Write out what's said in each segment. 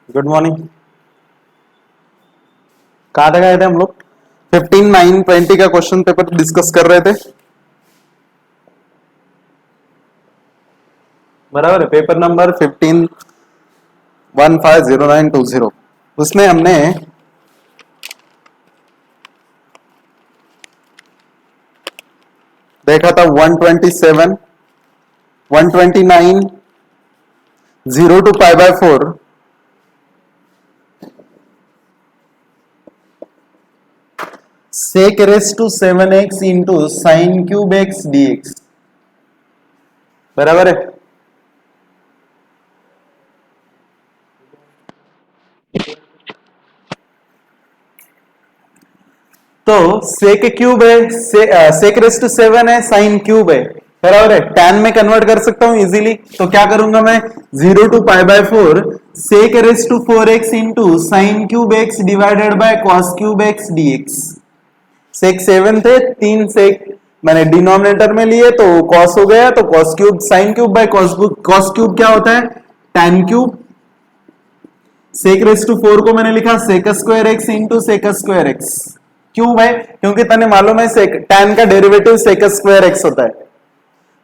Good morning. कहाँ तक आए थे हम लोग? 15, 9, 20 का क्वेश्चन पेपर डिस्कस कर रहे थे। बराबर है। Paper number 15 150920। उसमें हमने देखा था 127, 129, 0 to π/4, sec raised to 7x into sin cube x dx। बराबर है। तो सेक क्यूब है, सेक रेस्ट टू 7 है, साइन क्यूब है, बराबर है। tan में कन्वर्ट कर सकता हूं इजीली। तो क्या करूंगा मैं? 0 to π/4 sec raised to 4x into sine cube x divided by cos cube x dx। Sec 7 थे, 3 सेक मैंने डिनोमिनेटर में लिए तो कॉस हो गया, तो cos cube sine cube by cos cube क्या होता है? tan cube. Sec raised to 4 को मैंने लिखा sec square x into sec square x। क्यों भाई? क्योंकि तने मालूम है tan का डेरिवेटिव सेक स्क्वायर एक्स होता है।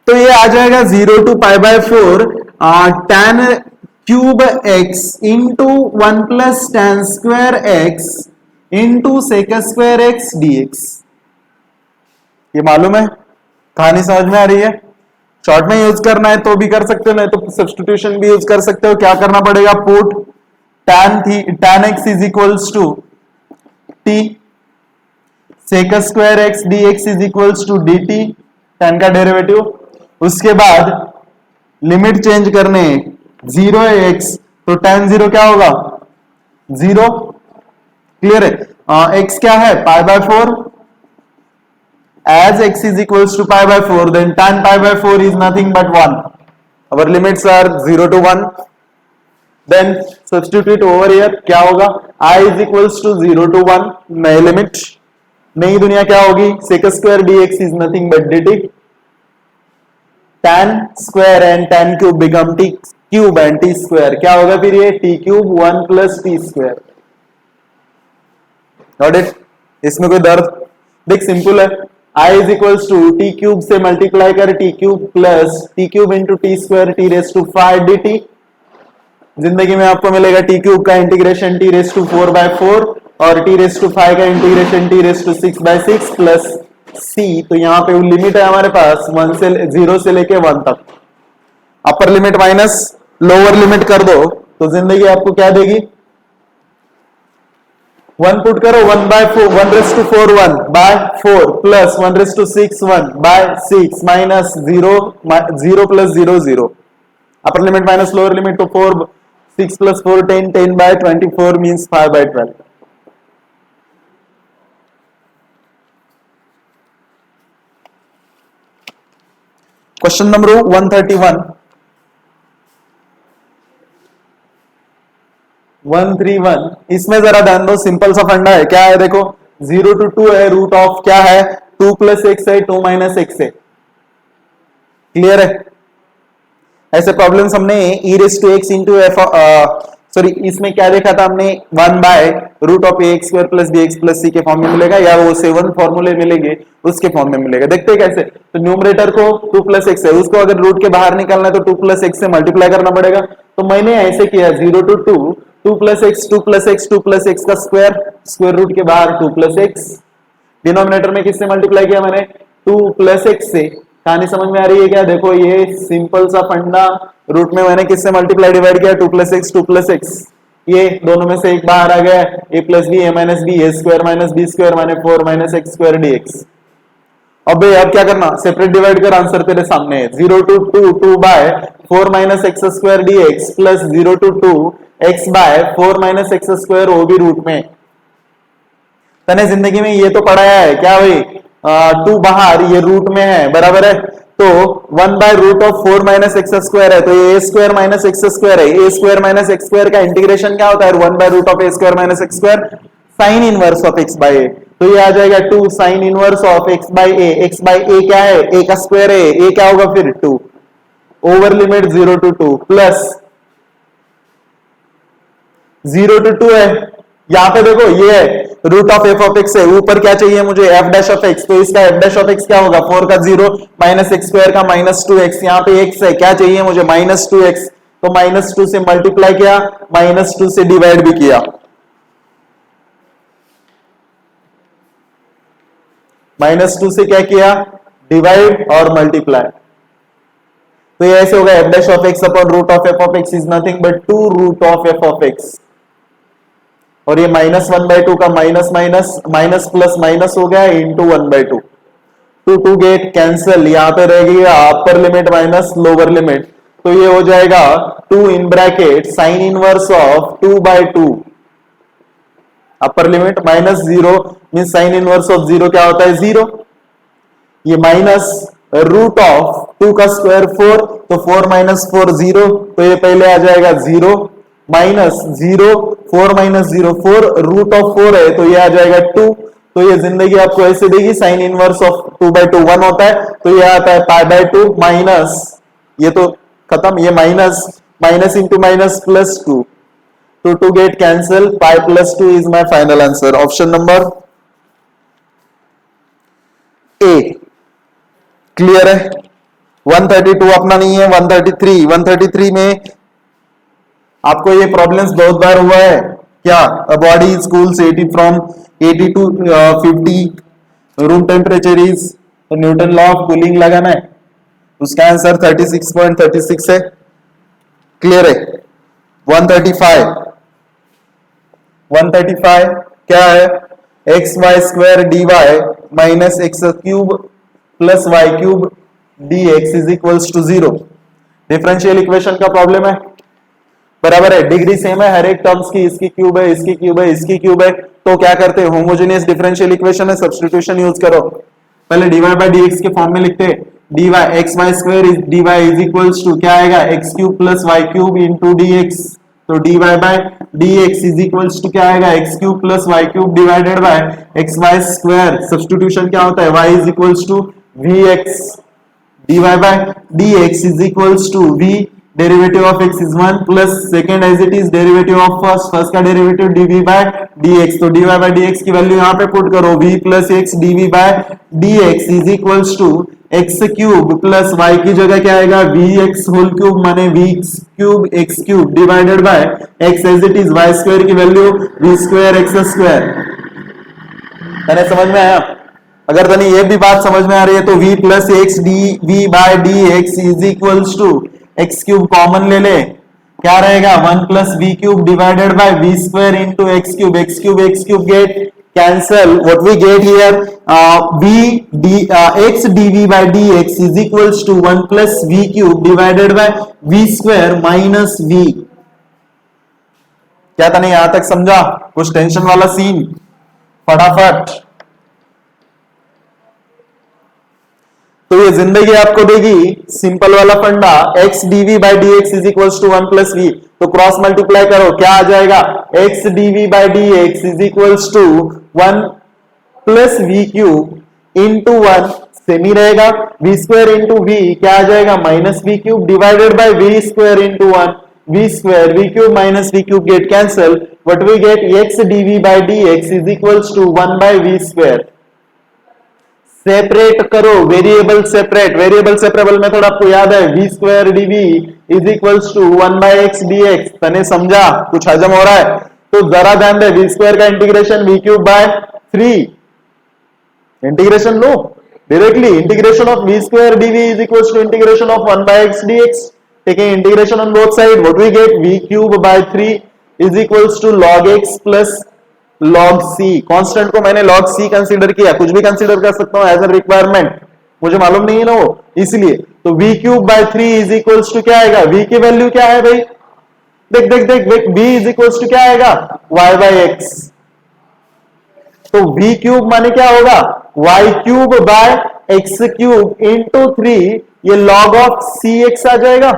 तो ये आ जाएगा 0 to π/4 tan cube x into 1 plus tan square x into sec square x dx। ये मालूम है? कहानी समझ में आ रही है? शॉर्ट में यूज करना है तो भी कर सकते हो, नहीं तो सब्स्टिट्यूशन भी यूज कर सकते हो। क्या करना पड़ेगा? Put tan x is equals to t sec square x dx is equals to dt, tan का डेरिवेटिव। उसके बाद लिमिट चेंज करने, 0 है x तो tan 0 क्या होगा? 0। क्लियर है? x क्या है? π/4। as x is equals to π/4 then tan π/4 is nothing but 1. our limits are 0 to 1. then substitute over here, क्या होगा? I is equals to 0 to 1, नए लिमिट। नई दुनिया क्या होगी? Sec square dx is nothing but dt। tan square and tan cube become t cube and t square क्या होगा फिर? ये t cube 1 plus t square. Got it? इसमें कोई दर्द? देख सिंपल है। I is equals to t cube से मल्टीप्लाई कर t cube plus t cube into t square t raise to 5 dt। जिंदगी में आपको मिलेगा t क्यूब का इंटीग्रेशन t रेस टू 4/4 और t रेस टू 5 का integration t raise to 6/6 plus c। तो यहाँ पे वो लिमिट है हमारे पास 0 से लेके 1 तक। Upper limit minus lower limit कर दो तो जिंदगी आपको क्या देगी? 1 पुट करो, 1/4 1 raise to 4 1/4 plus 1 raise to 6 1/6 minus 0 plus 0 0। Upper limit minus lower limit तो 4 6 plus 4 10 10/24 means 5/12। क्वेश्चन नंबर 131 इसमें जरा ध्यान दो। सिंपल सा फंडा है। क्या है देखो? 0 to 2 है, रूट ऑफ क्या है? 2 plus x है, 2 minus x है। क्लियर है? ऐसे प्रॉब्लम्स हमने e raise to x into f sorry इसमें क्या देखा था हमने? 1/√(ax² + bx + c) के फॉर्म में मिलेगा या वो 7 फॉर्मूले मिलेंगे उसके फॉर्म में मिलेगा। देखते हैं कैसे। तो न्यूमरेटर को 2 + x है, उसको अगर रूट के बाहर निकालना है तो 2 + x से मल्टीप्लाई करना पड़ेगा। तो मैंने ऐसे किया 0 to 2 2 + x 2 + x 2 + x का स्क्वायर रूट के बाहर 2 + x। डिनोमिनेटर में किससे मल्टीप्लाई किया मैंने? 2 + x से। कहानी समझ में आ रही है क्या? देखो ये सिंपल सा फंडा। रूट में मैंने किससे मल्टीप्लाई डिवाइड किया? 2 + x 2 + x। ये दोनों में से एक बाहर आ गया, a + b a - b a² - b² - 4 - x² dx। अब क्या करना? सेपरेट डिवाइड कर, आंसर तेरे सामने है। 0 to 2 2/4 - x² dx plus 0 to 2 x/4 - x², वो भी रूट में। तने जिंदगी में ये तो पढ़ाया है क्या भाई? 2 बाहर, ये रूट में है, बराबर है। तो 1/√4 - x² है, तो ये a² - x² है। a² - x² का इंटीग्रेशन क्या होता है? 1/√a² - x², sine inverse of x/a। तो ये आ जाएगा 2 sine inverse of x/a। x/a क्या है? a का स्क्वायर है, a क्या होगा फिर? 2 over limit 0 to 2 plus 0 to 2 है, यहां पे देखो ये है root of f of x है, ऊपर क्या चाहिए मुझे एफ डैश ऑफ एक्स, तो इसका एफ डैश ऑफ एक्स क्या होगा 4 का 0 माइनस एक्स स्क्वायर का माइनस 2x, यहाँ पे x है, क्या चाहिए मुझे माइनस 2x, तो माइनस 2 से मल्टीप्लाई किया, माइनस 2 से डिवाइड भी किया, माइनस 2 से क्या किया डिवाइड और मल्टीप्लाई, तो ये ऐसे होगा f dash of x upon root of f of x is nothing but 2 root of f of x, और ये माइनस 1/2 का minus minus minus plus minus हो गया इंटू 1/2, 2 गेट कैंसिल, यहां पे रह गया अपर लिमिट माइनस लोअर लिमिट, तो ये हो जाएगा 2 in bracket sine inverse of 2/2, upper limit minus 0 mean sine inverse of 0 क्या होता है 0, ये माइनस रूट ऑफ 2 का स्क्वायर 4, तो 4 माइनस 4 0, तो ये पहले आ जाएगा 0 माइनस 0 4 माइनस 0 4, रूट ऑफ 4 है तो ये आ जाएगा 2, तो ये जिंदगी आपको ऐसे देगी साइन इनवर्स ऑफ 2/2 1 होता है, तो ये आता है π/2 माइनस, ये तो खत्म, ये minus minus into minus plus 2, तो 2 get cancel, pi plus 2 is my final answer, option number A. Clear है? 132 अपना नहीं है, 133 में आपको ये प्रॉब्लम्स बहुत बार हुआ है क्या, a body is cools 80 from 80 to 50, room temperature is, तो न्यूटन लॉ ऑफ कूलिंग लगाना है, उसका आंसर 36.36 है। क्लियर है? 135 क्या है, x y square d y minus x cube plus y cube d x is equals to 0, differential equation का problem है, बराबर है, डिग्री सेम है हर एक टर्म्स की, इसकी क्यूब है, इसकी क्यूब है, इसकी क्यूब है, तो क्या करते हैं होमोजेनियस डिफरेंशियल इक्वेशन है, सब्स्टिट्यूशन यूज करो, पहले dy बाय dx के फॉर्म में लिखते हैं, dy x y square is dy is equals to क्या आएगा x cube plus y cube into dx, तो dy bye dx is equals to क्या आएगा x cube plus y cube divided by x y square, substitution क्या होता है y is equals to vx, dy bye dx is equals to v derivative of x is 1 plus second as it is derivative of first का derivative dv by dx, तो dy bye dx की value यहां पे put करो, v plus x dv by dx is equals to x cube plus y की जगह क्या आएगा vx होल क्यूब माने v cube x cube divided by x as it is y square की value v square x square, तने समझ में आया? अगर तने ये भी बात समझ में आ रही है तो v plus x dv by dx is equals to x cube common ले ले, क्या रहेगा 1 plus v cube divided by v square into x cube get cancel, what we get here x dv by d x is equals to 1 plus v cube divided by v square minus v. क्या तने यहां तक समझा? कुछ tension वाला scene? फटाफट, तो ये जिंदगी आपको देगी सिंपल वाला फंडा, x dv by dx is equals to 1 plus v, तो क्रॉस मल्टीप्लाई करो, क्या आ जाएगा x dv by dx is equals to 1 plus v cube into 1 semi रहेगा, v स्क्वायर इंटू v क्या आ जाएगा minus v cube divided by v square into 1 v square v cube minus v cube get cancel, what we get x dv by dx is equals to 1 by v square. Separate करो, variable separable method आपको याद है, v square dv is equals to 1 by x dx, तने समझा? कुछ हजम हो रहा है? तो जरा ध्यान दे, v स्क्वायर का integration v cube by 3, integration लो directly, integration of v square dv is equals to integration of 1 by x dx, taking integration on both side, what we get v cube by 3 is equals to log x plus log c, constant को मैंने log c consider किया, कुछ भी consider कर सकता हूं as a requirement, मुझे मालूम नहीं है ना वो, इसलिए तो v cube by 3 is equals to क्या आएगा, v की वैल्यू क्या है भाई, देख v इज इक्वल्स टू क्या आएगा y बाय x, तो v क्यूब माने क्या होगा y cube by x cube into 3, ये log ऑफ cx आ जाएगा,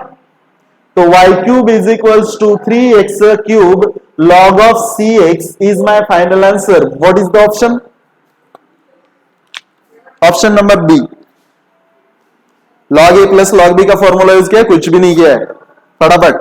तो y cube is equals to 3x cube log of cx is my final answer. What is the option? Option number B. log a plus log b का formula use किया, कुछ भी नहीं किया है, फटाफट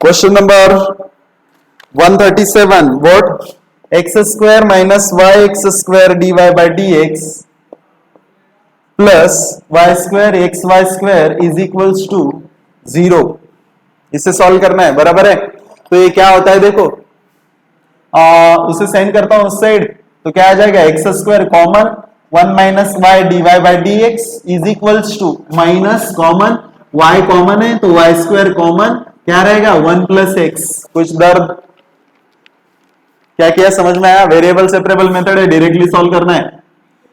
question number 137, what x square minus y x square dy by dx plus y square x y square is equals to 0। इसे solve करना है, बराबर है। तो ये क्या होता है देखो, उसे साइन करता हूं उस साइड, तो क्या आ जाएगा, x square common 1 minus y d y by d x is equals to minus common y common है तो वाई स्क्वायर कॉमन क्या रहेगा 1 प्लस एक्स। कुछ दर्द क्या किया समझ में आया? वेरिएबल सेपरेबल मेथड है, डायरेक्टली सॉल्व करना है।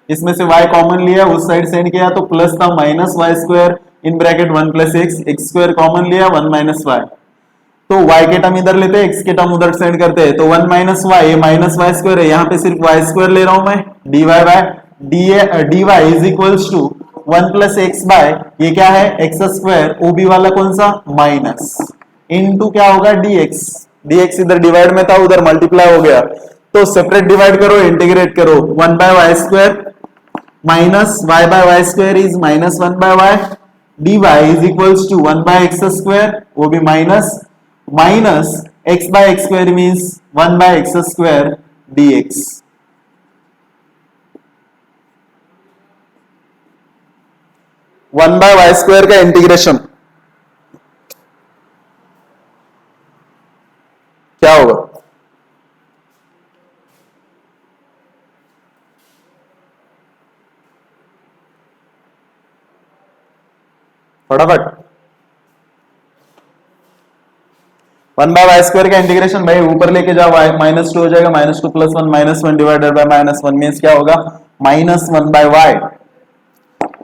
इसमें से y कॉमन लिया, उस साइड सेंड किया तो प्लस था minus y square in bracket 1 plus x, x square common लिया 1 माइनस वाई, तो y के टर्म इधर लेते हैं, x के टर्म उधर सेंड करते हैं, तो 1 minus y minus y square है, यहाँ पे सिर्फ वाई स्क्वायर ले रहा हूं मैं, dy by dy is equals to 1 plus x by ये क्या है एक्स स्क्वायर, ओबी वाला कौन सा माइनस इनटू क्या होगा dx, dx इधर डिवाइड में था उधर मल्टीप्लाई हो गया, तो सेपरेट डिवाइड करो इंटीग्रेट करो, 1 by y square minus y by y square is minus 1 by y, dy is equals to 1 by x square वो भी minus x by x square means 1 by x square dx। 1 by y square का integration क्या होगा, फटाफट। 1 by y square का integration भाई ऊपर लेके जाओ, y माइनस 2 हो जाएगा, minus 2 plus 1 minus 1 divided bye minus 1 means क्या होगा minus 1 by y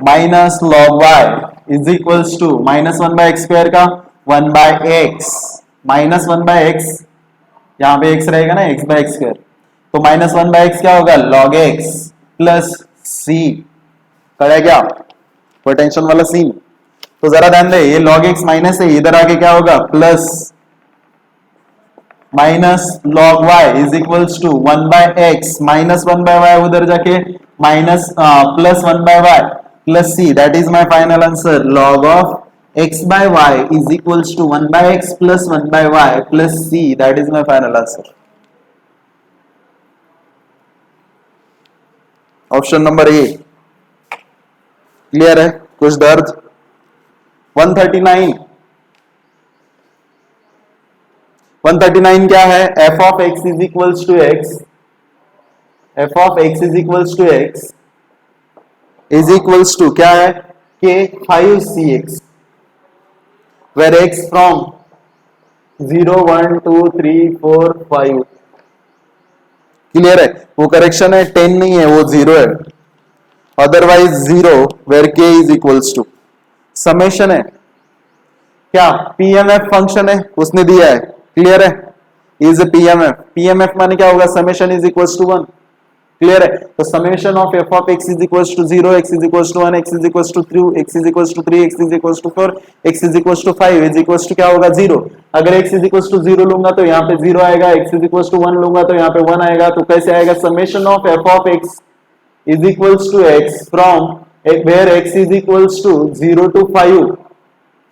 minus log y is equals to minus 1 by x square का 1 by x minus 1 by x, यहाँ पे x रहेगा ना x बाय एक्स स्क्वायर, तो माइनस 1 बाय एक्स क्या होगा लॉग x प्लस c, करा क्या कोई टेंशन वाला सीन। तो जरा ध्यान दे, ये log x माइनस है, इधर आके क्या होगा plus minus log y is equals to 1 by x minus 1 by y उधर जाके minus plus 1 by y plus c, that is my final answer, log of x by y is equals to 1 by x plus 1 by y plus c, that is my final answer. Option number A clear है, कुछ दर्द। 139 139 क्या है, f of x is equals to x, f of x is equals to x is equals to क्या है k 5cx, where x from 0 1 2 3 4 5, clear है, वो correction है 10 नहीं है वो 0 है, otherwise 0 where k is equals to summation है क्या पीएमएफ फंक्शन है उसने दिया है, क्लियर है, इज पीएमएफ, पीएमएफ माने क्या होगा summation is equals to 1, clear है, तो summation of f of x is equals to 0 x is equals to 1 x is equals to 2 x is equals to 3 x is equals to 4 x is equals to 5 is equals to क्या होगा 0, अगर x is equals to 0 लूंगा तो यहाँ पे 0 आएगा, x is equals to 1 लूंगा तो यहाँ पे 1 आएगा, तो कैसे आएगा summation of f of x is equals to x from where x is equals to 0 to 5,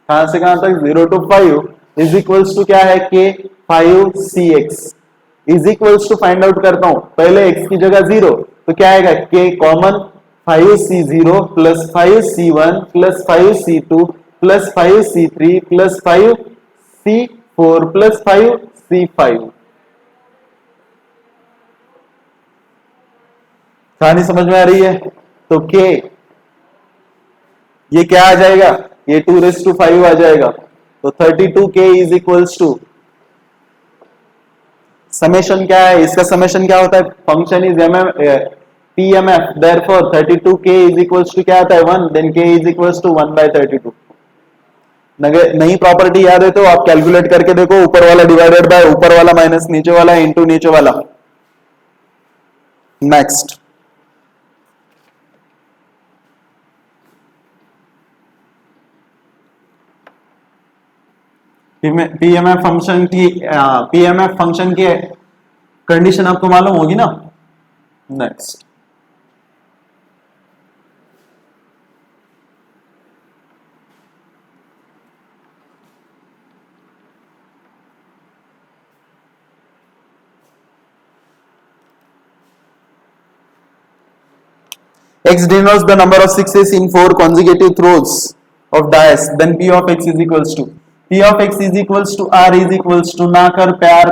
कहां से कहां तक 0 टू 5 इज इक्वल्स टू क्या है k 5cx is equals to find out करता हूं, पहले x की जगह 0 तो क्या आएगा k common 5c0 plus 5c1 plus 5c2 plus 5c3 plus 5c4 plus 5c5, कहानी समझ में आ रही है, तो k ये क्या आ जाएगा, ये 2⁵ आ जाएगा, तो 32k is equals to summation क्या है, इसका समेशन क्या होता है, function is PMF, therefore 32k is equals to क्या आता है 1, then k is equals to 1 by 32। नई प्रॉपर्टी याद है तो आप कैलकुलेट करके देखो, ऊपर वाला डिवाइडेड बाय ऊपर वाला माइनस नीचे वाला इंटू नीचे वाला। नेक्स्ट पीएमएफ फंक्शन की कंडीशन आपको मालूम होगी ना। Next x denotes the number of sixes in 4 consecutive throws of dice, then p of x is equals to r is equals to ना कर प्यार,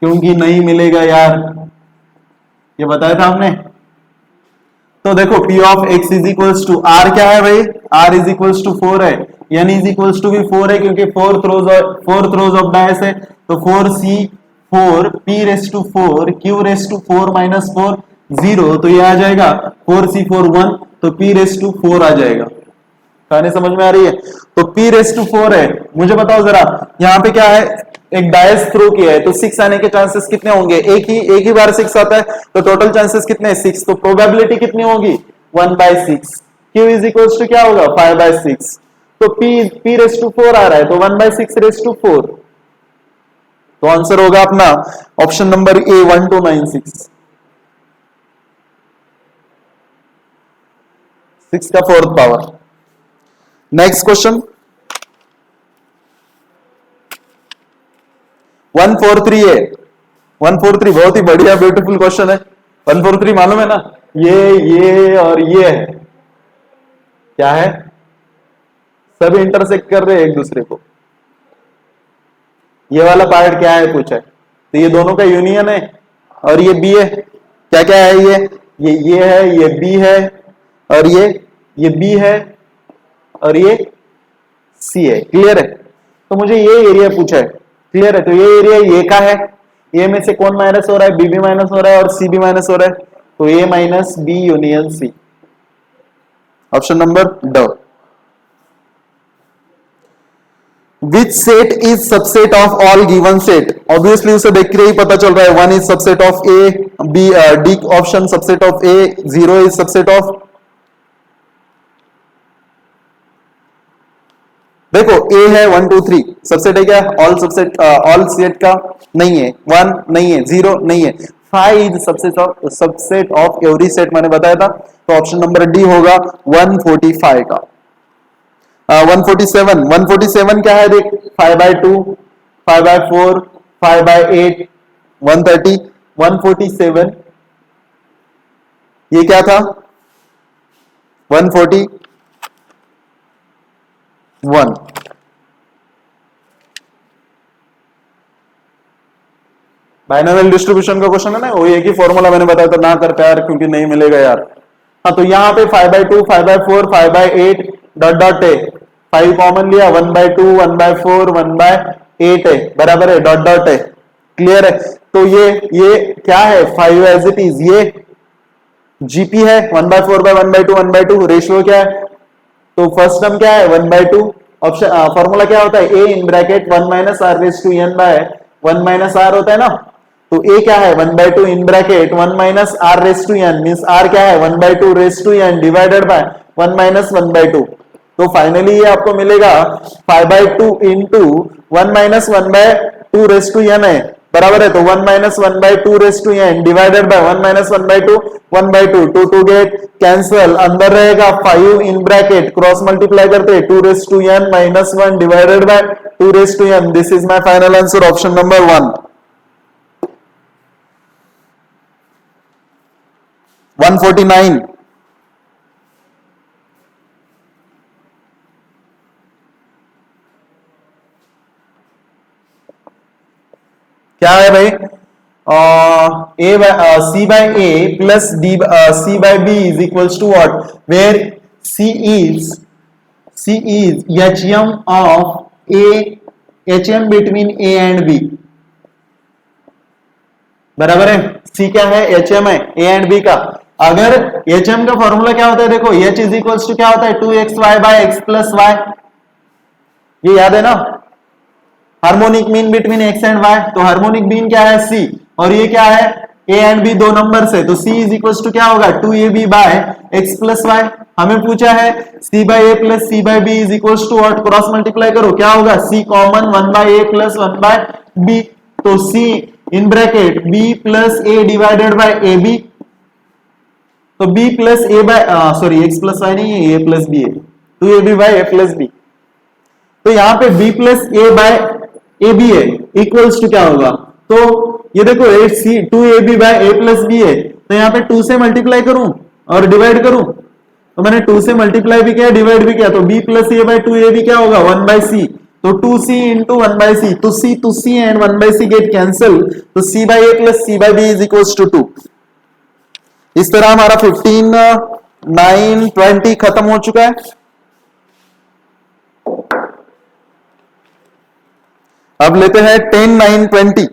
क्योंकि नहीं मिलेगा यार, ये बताया था हमने। तो देखो p of x is equals to r क्या है भाई, r is equals to 4 है, n is equals to भी 4 है क्योंकि 4 throws of dice है, तो 4c 4 p raised to 4 q raised to 4 minus 4 0, तो ये आ जाएगा 4c4 1, तो p raised to 4 आ जाएगा। कहानी समझ में आ रही है? तो p raised to 4 है। मुझे बताओ जरा, यहाँ पे क्या है, एक डायस थ्रो किया है, तो 6 आने के चांसेस कितने होंगे? एक ही बार 6 आता है, तो टोटल चांसेस कितने? 6, तो प्रोबेबिलिटी कितनी होगी? 1/6। q इज इक्वल्स टू क्या होगा? 5/6। तो p रेस टू 4 आ रहा है, तो 1/6 रेस टू 4, तो आंसर होगा अपना ऑप्शन नंबर ए 1296, 6 का 4th पावर। नेक्स्ट क्वेश्चन 143 है, 143 बहुत ही बढ़िया ब्यूटीफुल क्वेश्चन है। 143 मालूम है ना, ये और ये है, क्या है? सभी इंटरसेक्ट कर रहे हैं एक दूसरे को। ये वाला पार्ट क्या है पूछा है, तो ये दोनों का यूनियन है, और ये बी है। क्या क्या है ये है, ये बी है, और ये बी है, और ये सी है। क्लियर है? तो मुझे ये एरिया पूछा है, क्लियर है? तो ये एरिया ये का है, ए में से कौन माइनस हो रहा है? बी भी माइनस हो रहा है और सी भी माइनस हो रहा है, तो A minus B union C, option number D. Which set is subset of all given set? Obviously उसे देख के ही पता चल रहा है, 1 is subset of A, B D option subset of A, 0 is subset of, देखो ए है 1 2 3 सबसेट है क्या? ऑल सबसेट ऑल सेट का नहीं है, 1 नहीं है, 0 नहीं है, 5 is subset of every set, मैंने बताया था, तो ऑप्शन नंबर डी होगा 145 का। 147 क्या है देख, 5/2, 5/4, 5/8, 130, 147 ये क्या था? 141 बाइनोमियल डिस्ट्रीब्यूशन का क्वेश्चन है ना, वो एक ही फॉर्मूला मैंने बताया था, ना करते यार क्योंकि नहीं मिलेगा यार। हाँ, तो यहाँ पे 5/2, 5/4, 5/8 डॉट डॉट है, 5 कॉमन लिया, 1/2, 1/4, 1/8 है, बराबर है, डॉट डॉट है। क्लियर है? तो ये क्या है? 5 एज इट इज, ये जीपी है, 1/4/1/2, 1/2, रेशियो क्या है? तो फर्स्ट टर्म क्या है? 1/2, ऑप्शन फॉर्मूला क्या होता है? A in bracket 1 minus r raise to n by 1 minus r होता है ना, तो ए क्या है? 1/2 in bracket 1 minus r raise to n, means r क्या है? 1/2 raise to n divided by 1 minus 1/2, तो फाइनली ये आपको मिलेगा 5/2 into 1 minus 1/2 raise to n है, बराबर है, तो 1 minus 1/2 raise to n divided by 1 minus 1/2, 1/2, 2 get cancel, अंदर रहेगा 5 इन ब्रैकेट, क्रॉस मल्टीप्लाई करते 2 raise to n minus 1 divided by 2 raise to n. This is my final answer, option number 1। 149 क्या है भाई? C by A plus C by B is equals to what? Where C is HM of A, HM between A and B, बराबर है। C क्या है? HM है A and B का। अगर HM का फॉर्मूला क्या होता है? देखो H इज इक्वल्स टू क्या होता है? 2xy by x plus y, ये याद है ना? Harmonic mean between x and y, तो हार्मोनिक मीन क्या है? c, और ये क्या है? a एंड b दो नंबर से, तो c इज इक्वल्स टू क्या होगा? 2ab bye x plus y। हमें पूछा है c by a plus c by b is equals to what? Cross multiply करो, क्या होगा? c common 1 by a plus 1 by b, तो c in bracket b plus a divided by ab, तो b plus a by sorry x plus y नहीं है, a plus b है, 2ab bye a plus b, तो यहाँ पे b plus a by a b है, equals to क्या होगा? तो ये देखो 2ab bye a plus b है, तो यहाँ पे 2 से मल्टीप्लाई करूं और डिवाइड करूं तो मैंने 2 से मल्टीप्लाई भी किया डिवाइड भी किया, तो b प्लस ए बाई 2 ए भी क्या होगा 1 बाई सी, तो 2c इंटू 1 बाई सी, तो c and 1 by c get cancel, तो c by a plus c by b is equals to 2। इस तरह हमारा 15, 9, 20 खत्म हो चुका है। अब लेते हैं 10, 9, 20।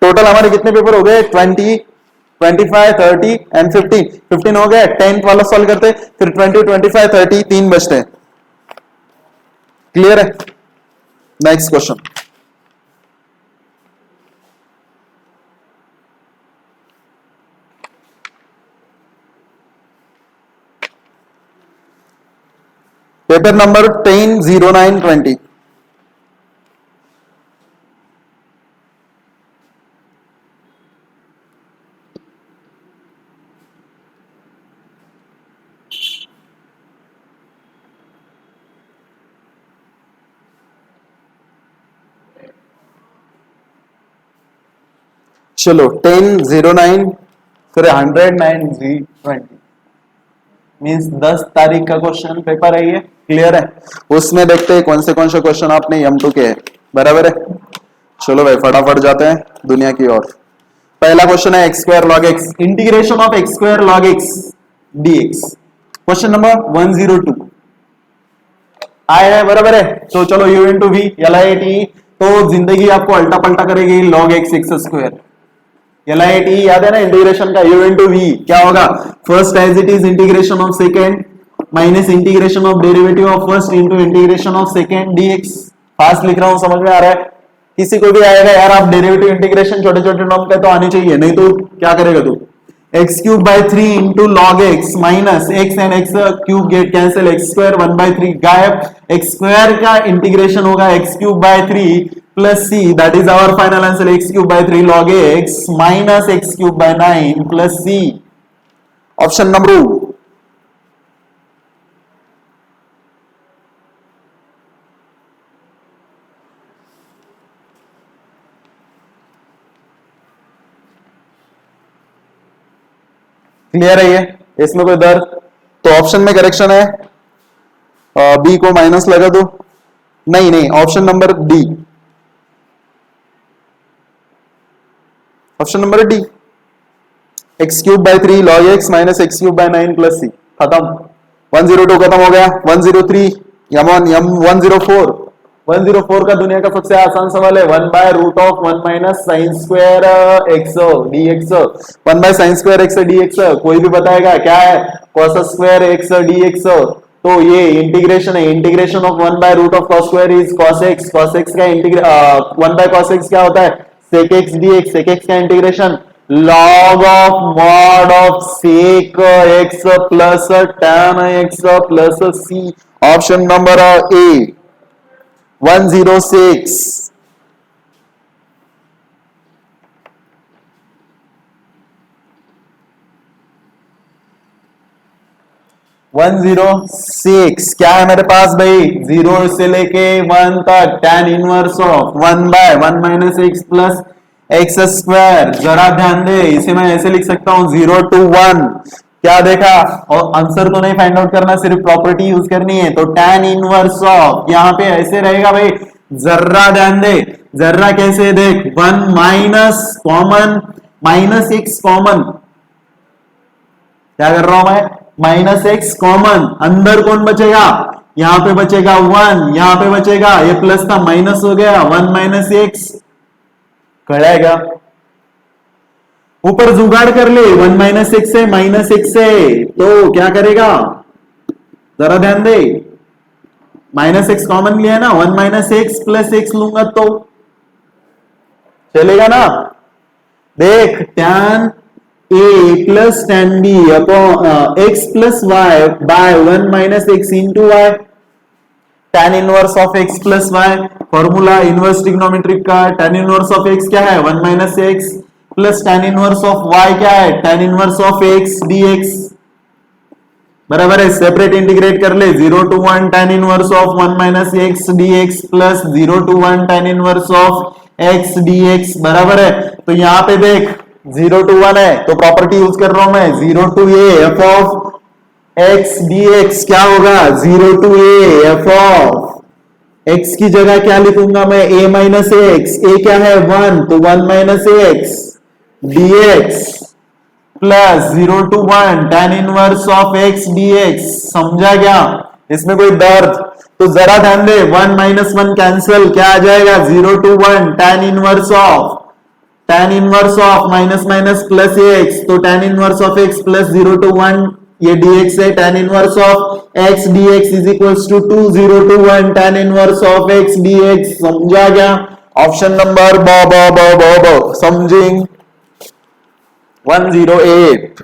टोटल हमारे कितने पेपर हो गए 20, 25, 30 एंड 15। 15 हो गया, 10 वाला सॉल्व करते, फिर 20, 25, 30 तीन बचते हैं। क्लियर है? Next question. Paper number 10, 0, 9, 20। चलो 10, 0, 9 फिर 100, 9, 20 मीन्स 10 तारीख का क्वेश्चन पेपर है ये। क्लियर है? उसमें देखते हैं कौन से क्वेश्चन आपने M2 के है। बराबर है? चलो भाई फटाफट जाते हैं दुनिया की ओर। पहला क्वेश्चन है x square log x, integration of x square log x dx। Question number 102 आया है। बराबर है? तो चलो u इंटू वी LIT, तो जिंदगी आपको अल्टा पल्टा करेगी log x स्क्वायर। LIT याद है ना इंटीग्रेशन का, u इंटू वी क्या होगा, first as it is integration of second minus integration of derivative of first into integration of second dx। Fast लिख रहा हूं, समझ में आ रहा है? किसी को भी आएगा यार, आप डेरिवेटिव इंटीग्रेशन छोटे छोटे टर्म का तो आनी चाहिए, नहीं तो क्या करेगा तू। X cube by 3 into log x minus x and x cube get cancel, x square 1 by 3 गायब। एक्स स्क्वायर का इंटीग्रेशन होगा x cube by 3 plus c, that is our final answer, x cube by 3 log x minus x cube by 9 plus c. Option number 2। Clear है ये? इसमें कोई दर्द? तो option में करेक्शन है, बी को माइनस लगा दो। नहीं नहीं, option number D, option number D, x cube by 3 log x minus x cube by 9 plus C. खत्म। 102 खत्म हो गया। 103 104 का दुनिया का सबसे आसान सवाल है, 1 by root of 1 minus sine square x dx, 1 by sine square x dx। कोई भी बताएगा क्या है, cos स्क्वायर एक्स dx। तो ये इंटीग्रेशन है, integration of 1 by root of cos square is cos x, cos x का 1 बाय cos x क्या होता है, sec x dx, sec x का integration log of mod of sec x plus tan x plus c। Option number ए 106। 106 क्या है मेरे पास भाई, 0 से लेके 1 तक tan inverse of 1 by 1 minus x plus x square. जरा ध्यान दे, इसे मैं ऐसे लिख सकता हूं 0 to 1। क्या देखा? और आंसर तो नहीं फाइंड आउट करना, सिर्फ प्रॉपर्टी यूज करनी है। तो tan इनवर्स ऑफ यहाँ पे ऐसे रहेगा भाई, जरा ध्यान दे, जरा कैसे देख, 1 minus common, minus x common, क्या कर रहा हूं मैं, माइनस एक्स कॉमन, अंदर कौन बचेगा, यहां पे बचेगा 1, यहां पे बचेगा, ये प्लस था माइनस हो गया, 1 माइनस एक्स। कड़ेगा ऊपर जुगाड़ कर ले, 1 माइनस एक्स है, माइनस एक्स है, तो क्या करेगा, जरा ध्यान दे, माइनस एक्स कॉमन लिया ना, 1 माइनस एक्स प्लस एक्स लूंगा तो चलेगा ना। देख, tan a plus tan b upon x plus y by 1 minus x into y, tan inverse of x plus y, formula inverse trigonometric का, tan इनवर्स ऑफ x क्या है 1 minus x plus tan inverse of y क्या है tan inverse of x dx। बराबर है, separate integrate कर ले, 0 to 1 tan inverse of 1 minus x dx plus 0 to 1 tan inverse of x dx। बराबर है, तो यहां पे देख 0 to 1 है तो प्रॉपर्टी यूज कर रहा हूं मैं 0 to a f of x dx क्या होगा 0 to a f of x की जगह क्या लिखूंगा मैं a माइनस एक्स a क्या है 1 तो 1 minus x dx plus 0 to 1 tan inverse of x dx समझा क्या इसमें कोई दर्द तो जरा ध्यान दे 1 माइनस 1 कैंसिल क्या आ जाएगा 0 to 1 tan inverse of minus minus plus x तो tan inverse of x plus 0 to 1 ये dx है tan inverse of x dx is equals to 2 0 to 1 tan inverse of x dx समझा क्या option number ब समझिंग 108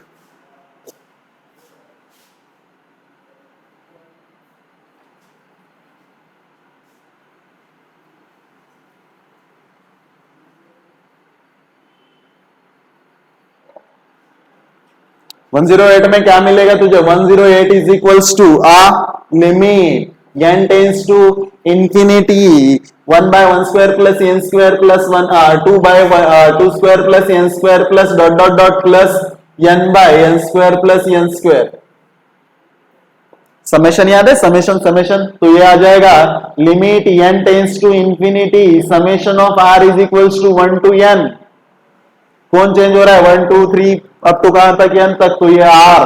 108 में क्या मिलेगा तुझे 108 is equals to uh limit n tends to infinity 1 by 1 square plus n square plus 1 2 by 2 square plus n square plus dot dot dot plus n by n square plus n square summation याद है summation तो ये आ जाएगा limit n tends to infinity summation of r is equals to 1 to n कौन change हो रहा है 1 2 3 अब तो कहां तक n तक तो ये r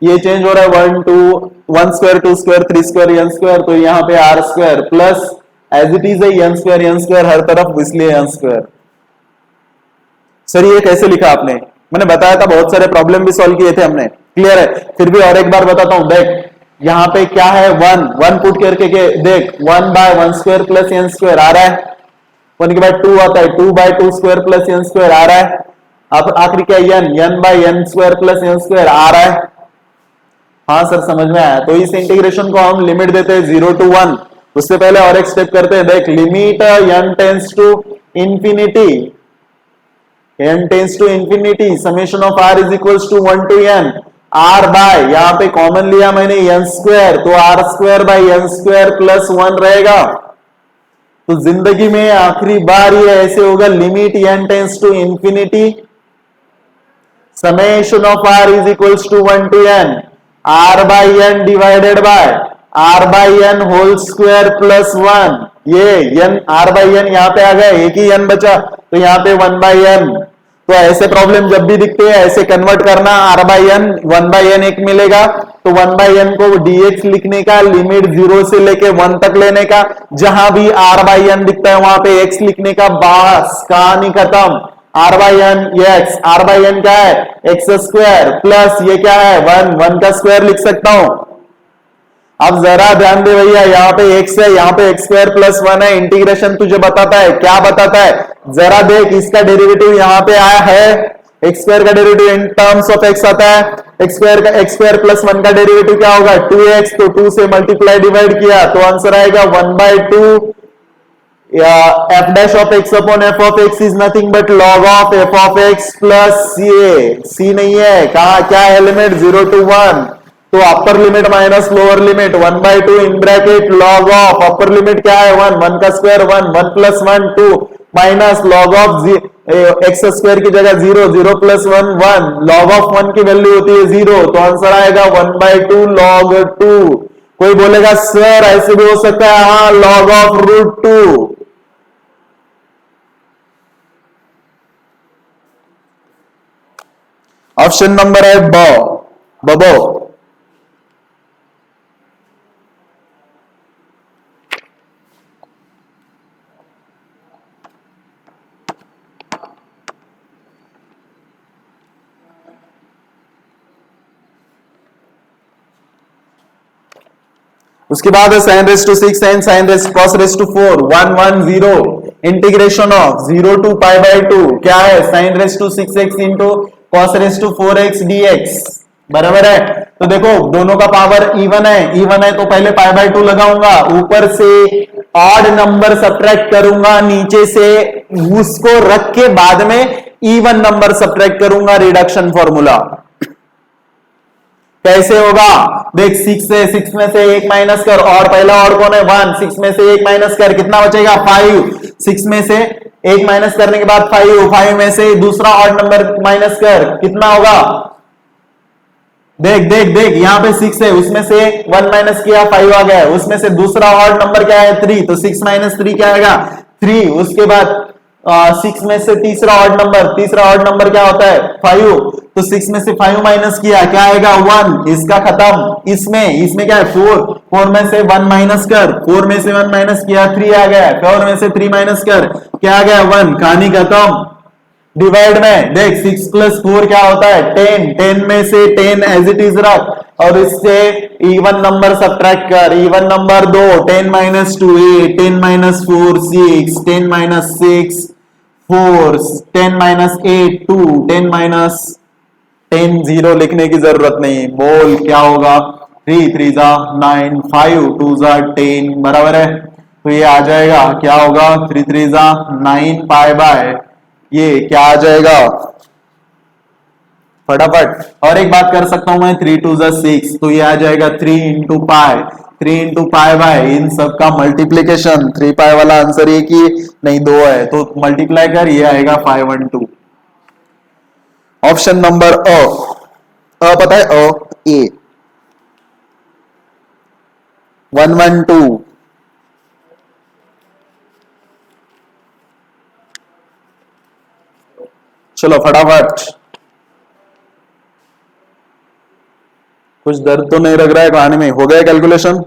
ये चेंज हो रहा है 1 2 1 square 2 square 3 square n square तो यहाँ पे r square plus as it is है n स्क्वायर हर तरफ इसलिए n स्क्वायर सर ये कैसे लिखा आपने मैंने बताया था बहुत सारे प्रॉब्लम भी सॉल्व किए थे हमने क्लियर है फिर भी और एक बार बताता हूं देख यहाँ पे क्या है 1 पुट करके के देख 1 by 1 square plus n square आ रहा है 1 के बाद 2 आता है 2 by 2 square plus n square आ रहा है अब आखिरी क्या n by n square plus n square आ रहा है हाँ सर समझ में आया तो इस इंटीग्रेशन को हम लिमिट देते हैं 0 to 1 उससे पहले और एक स्टेप करते हैं देख limit n tends to infinity summation of r is equals to 1 to n r by यहाँ पे कॉमन लिया मैंने n स्क्वायर तो r square by n square plus 1 रहेगा तो जिंदगी में आखिरी बार ये ऐसे होगा limit n tends to infinity summation of r is equals to 1 to n r by n divided by r by n whole square plus 1 ये n r by n यहाँ पे आ गया एक ही n बचा तो यहाँ पे 1 by n तो ऐसे प्रॉब्लम जब भी दिखते हैं ऐसे कन्वर्ट करना r by n 1 by n एक मिलेगा तो 1 by n को dx लिखने का लिमिट 0 से लेके 1 तक लेने का जहां भी r by n दिखता है वहां पे x लिखने का बस कहानी खत्म r by n ये x r by n क्या है x स्क्वायर प्लस ये क्या है 1 का स्क्वायर लिख सकता हूं अब जरा ध्यान दे भैया यहाँ पे x है यहाँ पे x स्क्वायर प्लस 1 है इंटीग्रेशन तुझे बताता है क्या बताता है जरा देख इसका डेरिवेटिव यहाँ पे आया है x स्क्वायर का derivative in terms of x आता है x स्क्वायर प्लस 1 का डेरिवेटिव क्या होगा 2x तो 2 से मल्टीप्लाई डिवाइड किया तो आंसर आएगा 1/2 f dash of x upon f of x is nothing but log of f of x plus c नहीं है कहा क्या है लिमिट 0 to 1 तो अपर limit minus lower limit 1/2 in bracket log of upper limit क्या है 1 का square 1 plus 1 2 minus log of x square की जगह 0 प्लस 1 log ऑफ 1 की वैल्यू होती है 0 तो आंसर आएगा 1/2 log 2 कोई बोलेगा सर ऐसे भी हो सकता है हाँ log ऑफ √2 ऑप्शन नंबर है बबो उसके बाद है sin raised to 6 and sin raised cos raised to 4 110 integration of 0 to pi by 2 क्या है sin raised to 6x into cos raised to 4x dx बराबर है तो देखो दोनों का पावर इवन है तो पहले pi by 2 लगाऊंगा ऊपर से ऑड नंबर सब्ट्रैक्ट करूंगा नीचे से उसको रख के बाद में इवन नंबर सब्ट्रैक्ट करूंगा रिडक्शन फॉर्मूला कैसे होगा देख 6 में से 1 माइनस कर और पहला और कौन है 1 6 में से 1 माइनस कर कितना बचेगा 5 6 में से एक माइनस करने के बाद 5, 5 में से दूसरा ऑड नंबर माइनस कर, कितना होगा? देख देख देख, यहाँ पे 6 है, उसमें से 1 माइनस किया 5 आ गया, उसमें से दूसरा ऑड नंबर क्या है? 3, तो 6 माइनस 3 क्या आएगा? 3। उसके बाद 6 में से तीसरा ऑड नंबर क्या होता है? 5, तो 6 में से 5 माइनस किया, क्या आएगा? 1। इसका खत्म। इसमें क्या है? 4 में से 1 माइनस कर, 4 में से 1 माइनस किया 3 आ गया, 4 में से 3 माइनस कर, क्या आ गया? 1। कहानी खत्म। डिवाइड में देख, 6 प्लस 4 क्या होता है? 10। 10 में से 10 एज इट इज रख और इससे इवन नंबर सब्ट्रैक्ट कर। Even number 2, 10 minus 2 8, 10 minus 4 6, 10 minus 6 4, 10 minus 8 2, 10 minus 10 0 लिखने की जरूरत नहीं। बोल क्या होगा? 3 3 जा 9, 5 2 जा 10 बराबर है। तो ये आ जाएगा, क्या होगा? 3 3 जा 9 पाई बाय, ये क्या आ जाएगा? फटाफट। और एक बात कर सकता हूं मैं, 3 2 जा 6, तो ये आ जाएगा 3 into pi, 3 into pi by इन सब का मल्टीप्लीकेशन। 3 पाई वाला आंसर ये की नहीं 2 है, तो मल्टीप्लाई कर, ये आएगा 512। ऑप्शन नंबर अ पता है? ए 112। चलो फटाफट। कुछ दर्द तो नहीं लग रहा है कहानी में? हो गया कैलकुलेशन?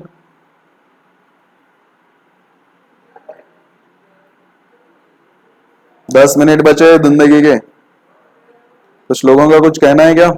दस मिनट बचे जिंदगी के। कुछ लोगों का कुछ कहना है क्या?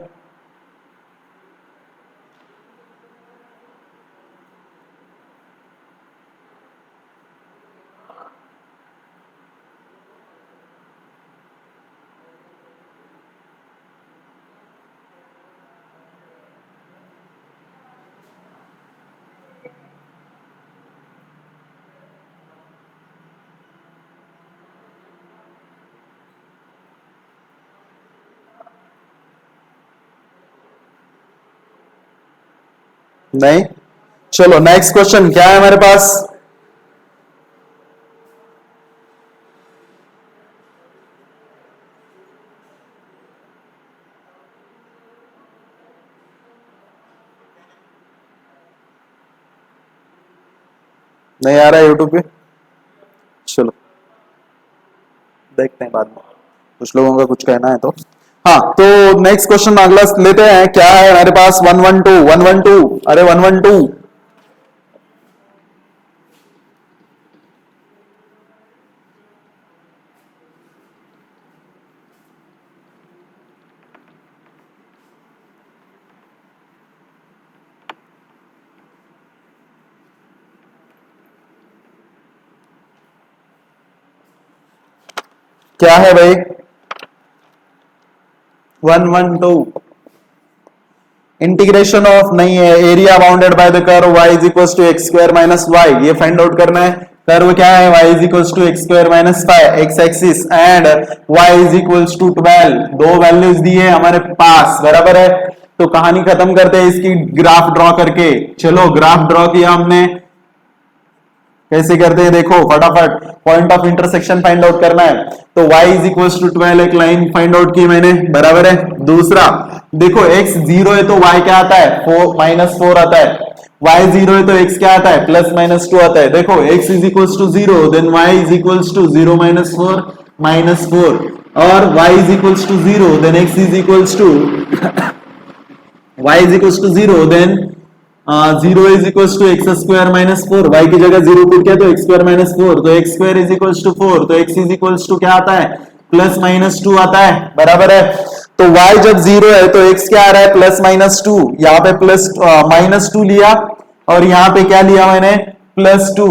नहीं? चलो नेक्स्ट क्वेश्चन क्या है हमारे पास? नहीं आ रहा है यूट्यूब पे? चलो देखते हैं बाद में, कुछ लोगों का कुछ कहना है तो। हाँ, तो नेक्स्ट क्वेश्चन अगला लेते हैं। क्या है हमारे पास? 112 112, अरे 112। क्या है भाई? 112 इंटीग्रेशन ऑफ नहीं है, area bounded by the curve y is equal to x square minus y, ये फाइंड आउट करना है। कर्व क्या है? y is equal to x square minus 5 x axis and y is equal to 12। दो values दी है हमारे पास, बराबर है। तो कहानी खत्म करते हैं इसकी ग्राफ ड्रॉ करके। चलो ग्राफ ड्रॉ किया हमने, कैसे करते हैं देखो फटाफट। Point of intersection find out करना है, तो y इज इक्वल टू 12 एक लाइन फाइंड आउट की मैंने, बराबर है। दूसरा देखो x 0 है तो y क्या आता है? 4 माइनस 4 आता है। y 0 है तो x क्या आता है? प्लस माइनस 2 आता है। देखो x is equal to 0 then y is equal to 0 minus 4 minus 4, और y is equal to 0 then x is equal to y is equal to 0 then 0 is equal to x square minus 4, y की जगह 0 put किया तो x square minus 4, तो x square is equal to 4, तो x is equal to क्या आता है? Plus minus 2 आता है, बराबर है। तो y जब 0 है तो x क्या आ रहा है? Plus minus 2। यहाँ पे प्लस माइनस 2 लिया और यहाँ पे क्या लिया मैंने? प्लस 2,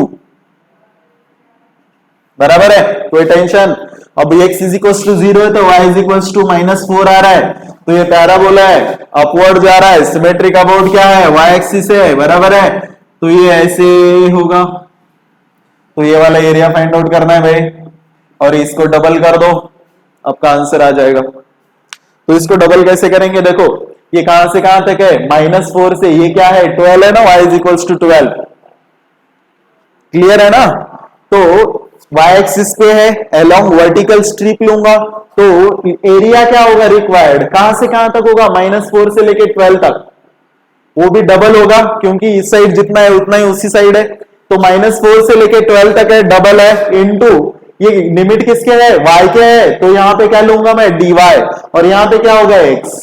बराबर है, कोई टेंशन। अब x इज इक्वल टू 0 है तो y is equal to minus 4 आ रहा है, तो ये पैराबोला है, अपवर्ड जा रहा है। सिमेट्रिक अबाउट क्या है? y एक्सिस है, बराबर है। तो ये ऐसे होगा, तो ये वाला एरिया फाइंड आउट करना है भाई, और इसको डबल कर दो, आपका आंसर आ जाएगा। तो इसको डबल कैसे करेंगे? देखो ये कहां से कहां तक है? -4 से, ये क्या है? 12 है ना, y is equal to 12, clear है ना? तो y एक्सिस पे है, अलोंग वर्टिकल स्ट्रिप लूंगा तो एरिया क्या होगा रिक्वायर्ड, कहां से कहां तक होगा, -4 से लेके 12 तक, वो भी डबल होगा क्योंकि इस साइड जितना है उतना ही उसी साइड है, तो -4 से लेके 12 तक है, डबल है, इनटू ये लिमिट किसके है, y के है, तो यहां पे क्या लूंगा मैं dy, और यहां पे क्या होगा x,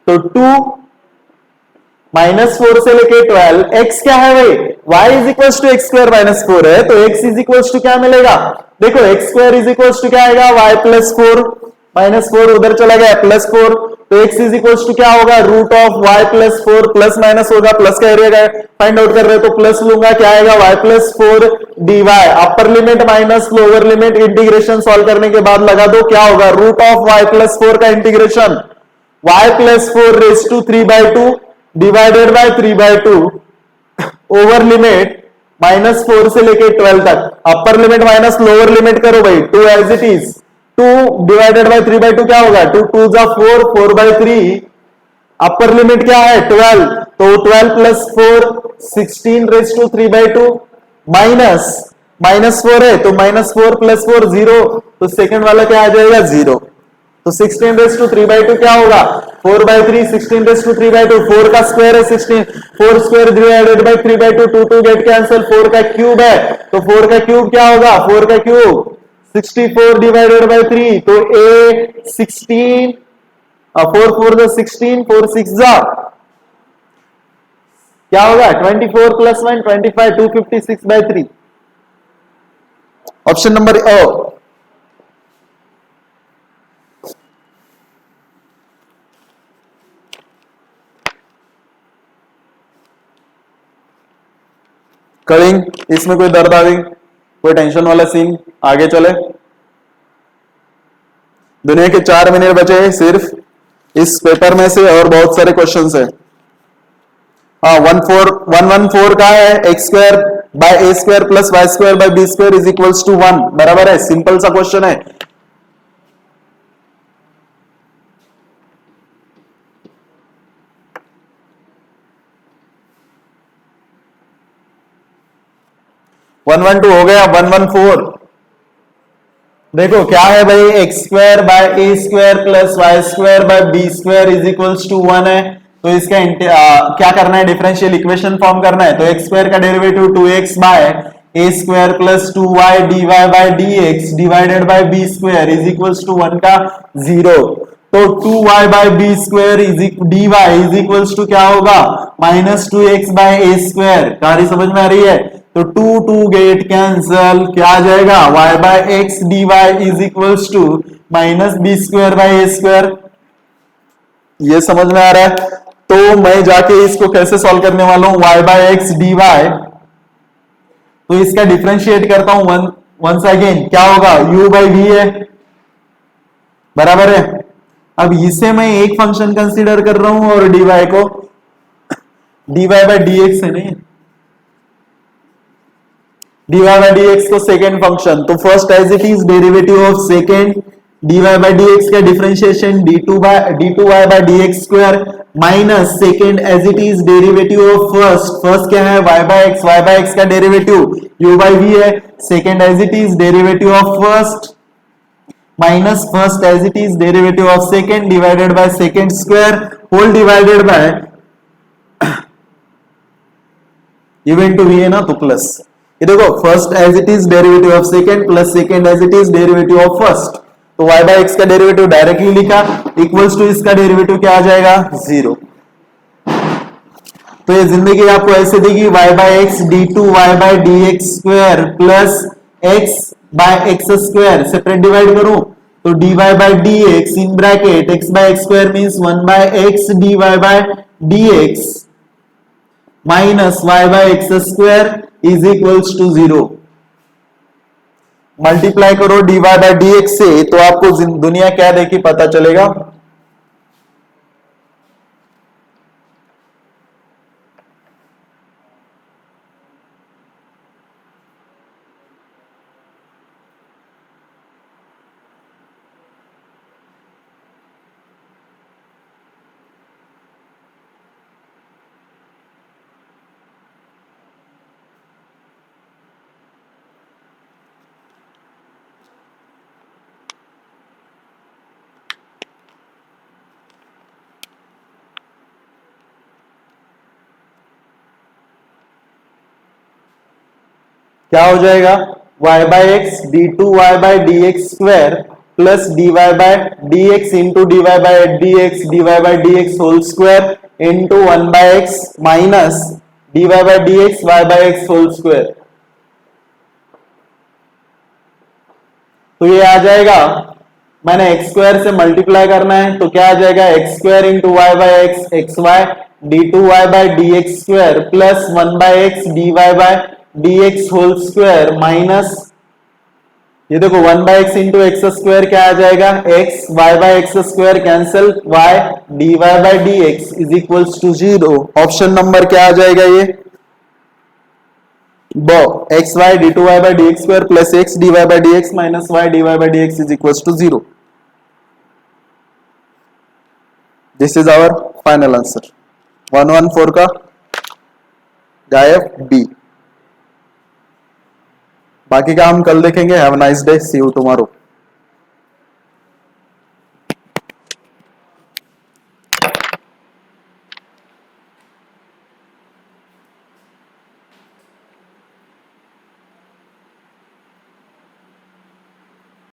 तो 2 -4 से लेके 12, x क्या है भाई, y is equal to x square -4 है, तो x इज इक्वल टू क्या मिलेगा, देखो x square is equal to क्या आएगा, y +4, -4 उधर चला गया +4, तो x इज इक्वल टू क्या होगा, √y +4, प्लस माइनस होगा, प्लस का एरिया फाइंड आउट कर रहे हो तो प्लस लूंगा, क्या आएगा y +4 dy, अपर limit minus lower limit, integration solve करने के बाद लगा दो, क्या होगा, √y +4 का integration y +4 raise to 3/2 divided by 3/2 over limit -4 से लेके 12 तक, upper limit minus lower limit करो भाई, 2 as it is, 2 divided by 3/2 क्या होगा, 2 2 जा 4, 4/3, अपर लिमिट क्या है 12, तो 12 प्लस 4 16 रेज टू 3/2 माइनस -4 है तो -4 + 4 0, तो सेकंड वाला क्या आ जाएगा 0, तो 16 रेज टू 3/2 क्या होगा 4/3, 16 रेज टू 3/2, 4 का स्क्वायर है 16, 4 square divided by 3/2, 2 2 get cancel, 4 का क्यूब है तो 4 का क्यूब क्या होगा, 4 का क्यूब 64 डिवाइडेड बाय 3, तो a 16, 4 4 जा 16, 4 6 जा क्या होगा 24 + 1 25, 256/3, ऑप्शन नंबर ओ। करिंग, इसमें कोई दर्द आ गई, कोई टेंशन वाला सीन, आगे चले, दुनिया के 4 मिनट बचे हैं सिर्फ इस पेपर में से और बहुत सारे क्वेश्चंस है। हाँ 114 का है, x square by a square plus y square by b square is equals to 1, बराबर है, सिंपल सा क्वेश्चन है। वन वन टू हो गया, 114 देखो क्या है भाई, x square by a square plus y square by b square is equals to 1 है, तो इसका क्या करना है, डिफरेंशियल इक्वेशन फॉर्म करना है, तो एक्स स्क्वायर का derivative 2x by a square plus 2y dy bye dx divided by b square is equals to 1 का 0, तो 2y by b square dy is equals to क्या होगा, -2x बाय ए स्क्वायर, कहानी समझ में आ रही है, तो 2 2 गेट कैंसल, क्या आ जाएगा y by x d y is equals to -b square by a square, ये समझ में आ रहा है, तो मैं जाके इसको कैसे सॉल्व करने वाला हूं, y by x d y, तो इसका डिफरेंशिएट करता हूं वंस अगेन, क्या होगा u बाई वी है, बराबर है, अब इसे मैं एक फंक्शन कंसीडर कर रहा हूं और dy को dy बाय dx है, नहीं dy बाय dx को सेकेंड फंक्शन, तो first as it is derivative of second dy bye dx का differentiation d2y by dx square minus second as it is derivative of first, first क्या है y by x का derivative u by v है, second as it is derivative of first minus first as it is derivative of second divided by second square whole divided by event to v है ना, तो plus, ये देखो first as it is derivative of second plus second as it is derivative of first, तो y by x का derivative directly लिखा, equals to इसका derivative क्या आ जाएगा 0, तो ये जिंदगी आपको ऐसे देगी y by x d2y by dx square plus x by x square, separate divide करूं तो dy bye dx in bracket x by x square means 1 by x dy bye dx minus y by x square is equals to 0, multiply करो dy bye dx से, तो आपको दुनिया क्या देखी पता चलेगा, क्या हो जाएगा, y by x d two y by d x square plus d y by d x into d y by d x whole square into one by x minus d y by d x y by x whole square. तो ये आ जाएगा, मैंने x square से multiply करना है तो क्या आ जाएगा, x square into y by x x y d two y by d x square plus one by x d y by d x whole square minus, ये देखो one by x into x square क्या आ जाएगा, x y by x square cancel, y d y by d x is equals to 0। Option number क्या आ जाएगा, ये x y d two y by d x square plus x d y by d x minus y d y by d x is equals to 0। This is our final answer. 114 का गायब B. बाकी का हम कल देखेंगे। Have a nice day, see you tomorrow.